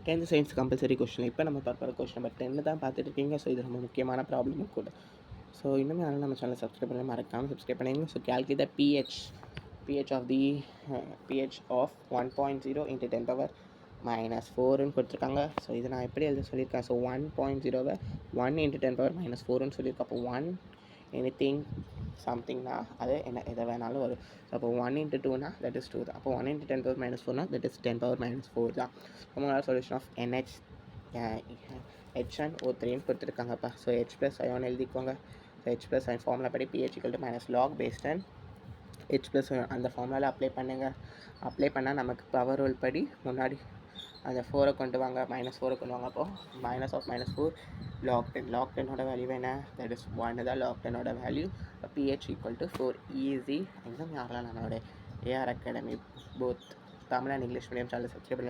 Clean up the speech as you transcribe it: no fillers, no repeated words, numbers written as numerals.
10th science compulsory question. இப்போ நம்ம பார்க்குற கொஸ்டின் நம்பர் 10 தான் பார்த்துட்டு இருக்கீங்க. ஸோ இது ரொம்ப முக்கியமான ப்ராப்ளமும் கூட. ஸோ இன்னுமே அதனால் நம்ம சேனலை சப்ஸ்கிரைப் பண்ணி மறக்காமல் சப்ஸ்கிரைப் பண்ணிங்க. So calculate the pH of the pH of 1.0 into 10 power minus 4ன்னு கொடுத்துருக்காங்க. ஸோ இதை நான் எப்படி எழுத சொல்லியிருக்கேன். ஸோ 1.0வை 1 into 10 power minus 4ன்னு சொல்லியிருக்கேன். அப்போ 1 anything சம்திங்னா அது என்ன எதை வேணாலும் வரும். ஸோ அப்போ 1 into 2னா தட் இஸ் 2 தான். அப்போ 1 into 10 power minus 4னா தட் இஸ் 10 power minus 4 தான். நம்மளோட சொல்யூஷன் ஆஃப் HNO3ன்னு கொடுத்துருக்காங்கப்பா. ஸோ H ப்ளஸ் அயான் எழுதிக்கோங்க. So H plus ion formula படி pH equal to minus log base 10 H plus அந்த ஃபார்முலாவில் அப்ளை பண்ணுங்கள். அப்ளை பண்ணால் நமக்கு பவர் ரூல் படி முன்னாடி அந்த 4 கொண்டு வாங்க, -4 கொண்டு வாங்க. அப்போது மைனஸ் ஆஃப் -4 log 10. log 10ஓட வேல்யூ என்ன, தட் இஸ் 1 தான் log 10ஓட value. pH equal to 4. Easy exam யாரெல்லாம் நம்மளோட AR academy both Tamil and English medium channel subscribe பண்ணி